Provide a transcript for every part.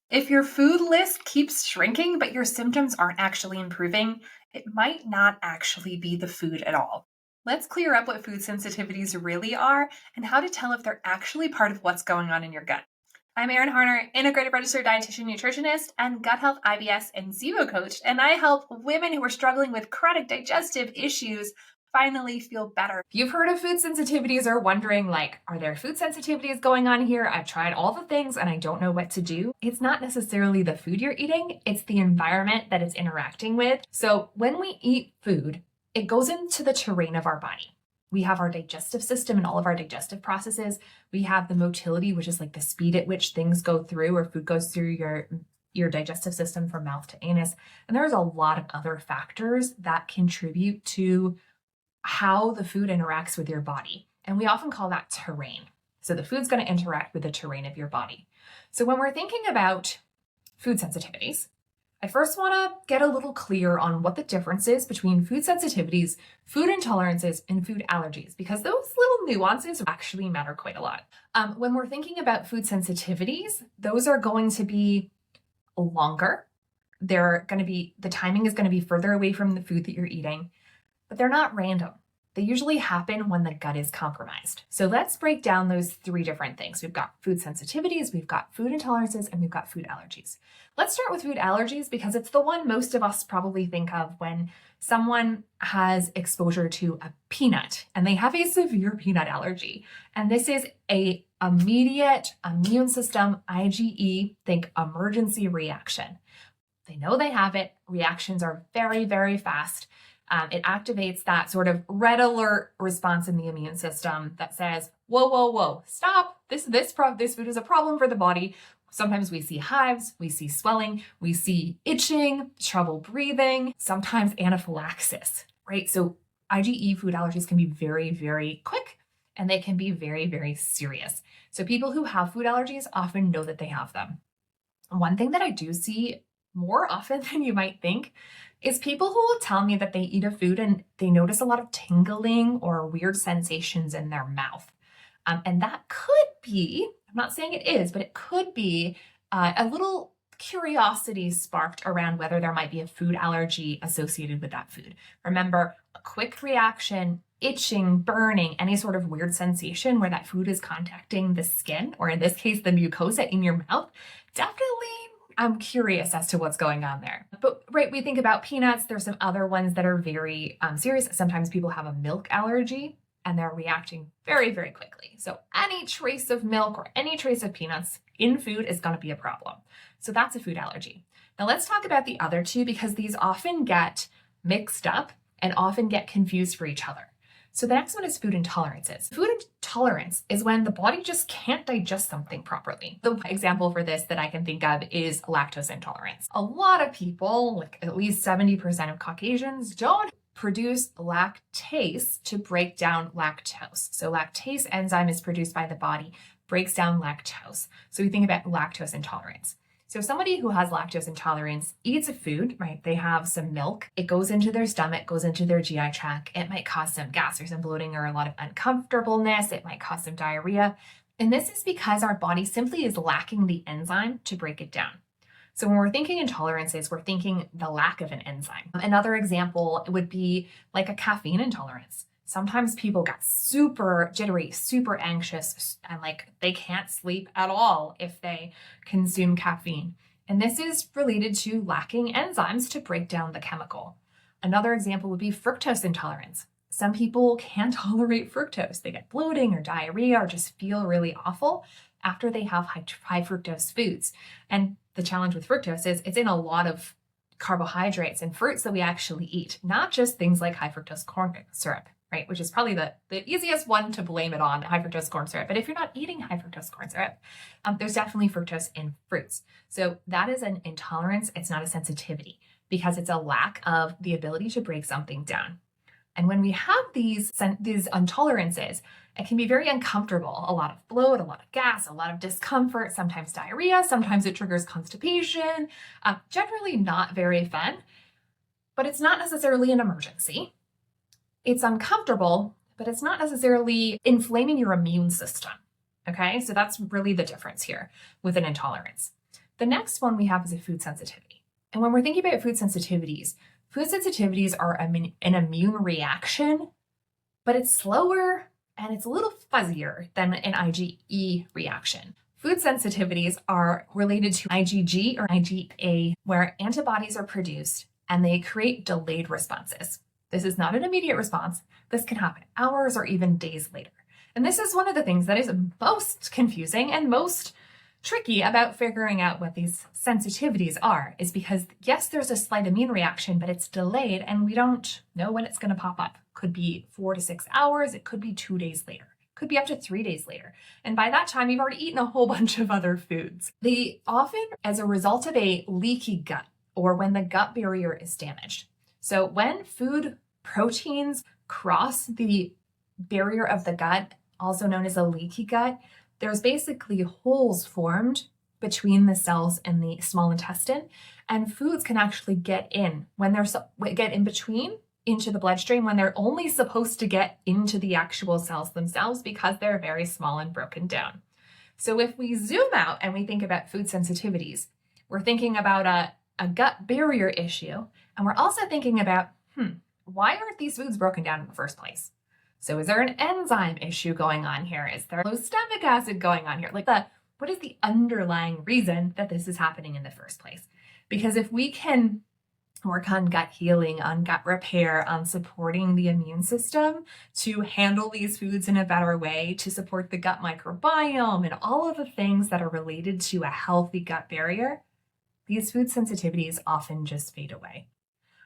If your food list keeps shrinking, but your symptoms aren't actually improving, it might not actually be the food at all. Let's clear up what food sensitivities really are and how to tell if they're actually part of what's going on in your gut. I'm Erin Harner, integrated registered dietitian nutritionist and gut health IBS and SIBO coach, and I help women who are struggling with chronic digestive issues finally feel better. If you've heard of food sensitivities or wondering, are there food sensitivities going on here? I've tried all the things and I don't know what to do. It's not necessarily the food you're eating, it's the environment that it's interacting with. So when we eat food, it goes into the terrain of our body. We have our digestive system and all of our digestive processes. We have the motility, which is like the speed at which things go through or food goes through your digestive system from mouth to anus. And there's a lot of other factors that contribute to how the food interacts with your body. And we often call that terrain. So the food's going to interact with the terrain of your body. So when we're thinking about food sensitivities, I first want to get a little clear on what the difference is between food sensitivities, food intolerances, and food allergies, because those little nuances actually matter quite a lot. When we're thinking about food sensitivities, those are going to be longer. The timing is going to be further away from the food that you're eating, but they're not random. They usually happen when the gut is compromised. So let's break down those three different things. We've got food sensitivities, we've got food intolerances, and we've got food allergies. Let's start with food allergies because it's the one most of us probably think of when someone has exposure to a peanut and they have a severe peanut allergy. And this is an immediate immune system, IgE, think emergency reaction. They know they have it. Reactions are very, very fast. It activates that sort of red alert response in the immune system that says, whoa, whoa, whoa, stop. This food is a problem for the body. Sometimes we see hives, we see swelling, we see itching, trouble breathing, sometimes anaphylaxis, right? So IgE food allergies can be very, very quick and they can be very, very serious. So people who have food allergies often know that they have them. One thing that I do see more often than you might think is people who will tell me that they eat a food and they notice a lot of tingling or weird sensations in their mouth. And that could be, I'm not saying it is, but it could be a little curiosity sparked around whether there might be a food allergy associated with that food. Remember, a quick reaction, itching, burning, any sort of weird sensation where that food is contacting the skin, or in this case, the mucosa in your mouth, definitely I'm curious as to what's going on there. But right, we think about peanuts. There's some other ones that are very serious. Sometimes people have a milk allergy and they're reacting very, very quickly. So any trace of milk or any trace of peanuts in food is going to be a problem. So that's a food allergy. Now let's talk about the other two because these often get mixed up and often get confused for each other. So the next one is food intolerances. Food intolerance is when the body just can't digest something properly. The example for this that I can think of is lactose intolerance. A lot of people, like at least 70% of Caucasians, don't produce lactase to break down lactose. So lactase enzyme is produced by the body, breaks down lactose. So we think about lactose intolerance. So somebody who has lactose intolerance eats a food, right? They have some milk. It goes into their stomach, goes into their GI tract. It might cause some gas or some bloating or a lot of uncomfortableness. It might cause some diarrhea. And this is because our body simply is lacking the enzyme to break it down. So when we're thinking intolerances, we're thinking the lack of an enzyme. Another example would be like a caffeine intolerance. Sometimes people get super jittery, super anxious, and they can't sleep at all if they consume caffeine. And this is related to lacking enzymes to break down the chemical. Another example would be fructose intolerance. Some people can't tolerate fructose. They get bloating or diarrhea or just feel really awful after they have high fructose foods. And the challenge with fructose is it's in a lot of carbohydrates and fruits that we actually eat, not just things like high fructose corn syrup, right? Which is probably the easiest one to blame it on, high fructose corn syrup. But if you're not eating high fructose corn syrup, there's definitely fructose in fruits. So that is an intolerance. It's not a sensitivity because it's a lack of the ability to break something down. And when we have these intolerances, it can be very uncomfortable. A lot of bloat, a lot of gas, a lot of discomfort, sometimes diarrhea, sometimes it triggers constipation. Generally not very fun, but it's not necessarily an emergency. It's uncomfortable, but it's not necessarily inflaming your immune system. Okay, so that's really the difference here with an intolerance. The next one we have is a food sensitivity. And when we're thinking about food sensitivities are an immune reaction, but it's slower and it's a little fuzzier than an IgE reaction. Food sensitivities are related to IgG or IgA, where antibodies are produced and they create delayed responses. This is not an immediate response. This can happen hours or even days later. And this is one of the things that is most confusing and most tricky about figuring out what these sensitivities are, is because yes, there's a slight immune reaction, but it's delayed and we don't know when it's going to pop up. Could be 4 to 6 hours. It could be 2 days later. Could be up to 3 days later. And by that time, you've already eaten a whole bunch of other foods. They often, as a result of a leaky gut or when the gut barrier is damaged. So when food proteins cross the barrier of the gut, also known as a leaky gut, there's basically holes formed between the cells and the small intestine, and foods can actually get in get in between into the bloodstream when they're only supposed to get into the actual cells themselves because they're very small and broken down. So if we zoom out and we think about food sensitivities, we're thinking about a gut barrier issue, and we're also thinking about, why aren't these foods broken down in the first place? So is there an enzyme issue going on here? Is there low stomach acid going on here? What is the underlying reason that this is happening in the first place? Because if we can work on gut healing, on gut repair, on supporting the immune system to handle these foods in a better way, to support the gut microbiome and all of the things that are related to a healthy gut barrier, these food sensitivities often just fade away.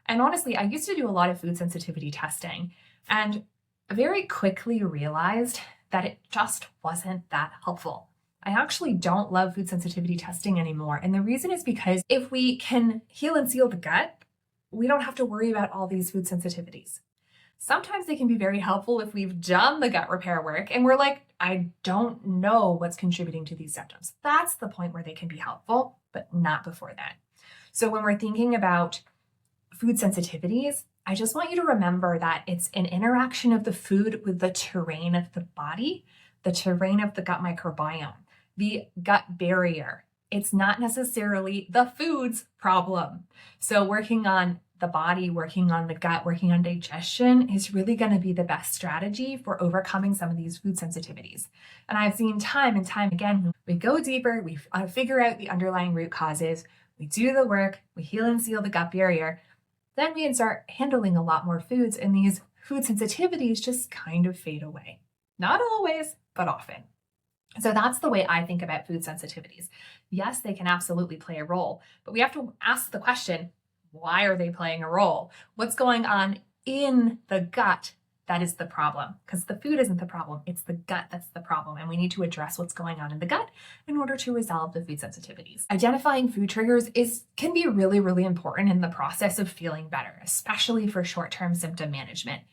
And honestly, I used to do a lot of food sensitivity testing and very quickly realized that it just wasn't that helpful. I actually don't love food sensitivity testing anymore. And the reason is because if we can heal and seal the gut, we don't have to worry about all these food sensitivities. Sometimes they can be very helpful if we've done the gut repair work and we're like, I don't know what's contributing to these symptoms. That's the point where they can be helpful, but not before that. So when we're thinking about food sensitivities, I just want you to remember that it's an interaction of the food with the terrain of the body, the terrain of the gut microbiome, the gut barrier. It's not necessarily the food's problem. So working on the body, working on the gut, working on digestion is really going to be the best strategy for overcoming some of these food sensitivities. And I've seen time and time again, we go deeper, we figure out the underlying root causes, we do the work, we heal and seal the gut barrier, then we can start handling a lot more foods, and these food sensitivities just kind of fade away. Not always, but often. So that's the way I think about food sensitivities. Yes, they can absolutely play a role, but we have to ask the question, why are they playing a role? What's going on in the gut that is the problem? Because the food isn't the problem, it's the gut that's the problem, and we need to address what's going on in the gut in order to resolve the food sensitivities. Identifying food triggers can be really, really important in the process of feeling better, especially for short-term symptom management.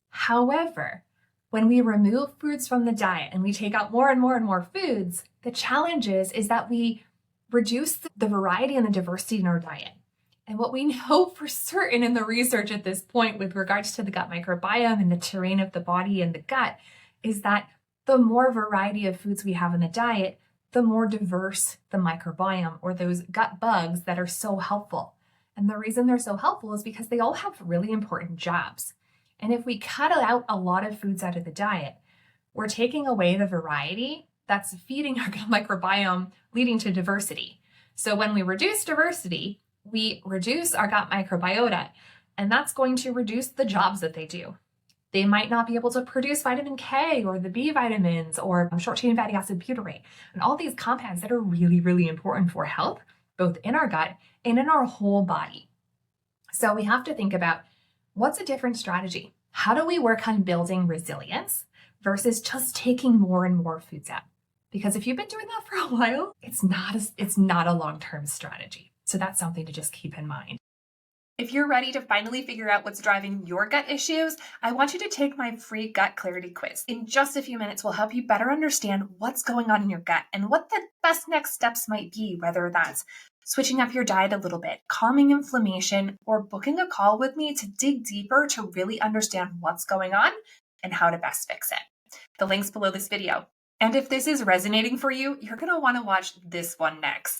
However, when we remove foods from the diet and we take out more and more and more foods, the challenge is that we reduce the variety and the diversity in our diet. And what we know for certain in the research at this point with regards to the gut microbiome and the terrain of the body and the gut is that the more variety of foods we have in the diet, the more diverse the microbiome or those gut bugs that are so helpful. And the reason they're so helpful is because they all have really important jobs. And if we cut out a lot of foods out of the diet, we're taking away the variety that's feeding our gut microbiome, leading to diversity. So when we reduce diversity, we reduce our gut microbiota, and that's going to reduce the jobs that they do. They might not be able to produce vitamin K or the B vitamins or short-chain fatty acid butyrate and all these compounds that are really, really important for health, both in our gut and in our whole body. So we have to think about what's a different strategy? How do we work on building resilience versus just taking more and more foods out? Because if you've been doing that for a while, it's not a long-term strategy. So that's something to just keep in mind. If you're ready to finally figure out what's driving your gut issues, I want you to take my free gut clarity quiz. In just a few minutes, we'll help you better understand what's going on in your gut and what the best next steps might be, whether that's switching up your diet a little bit, calming inflammation, or booking a call with me to dig deeper to really understand what's going on and how to best fix it. The link's below this video. And if this is resonating for you, you're going to want to watch this one next.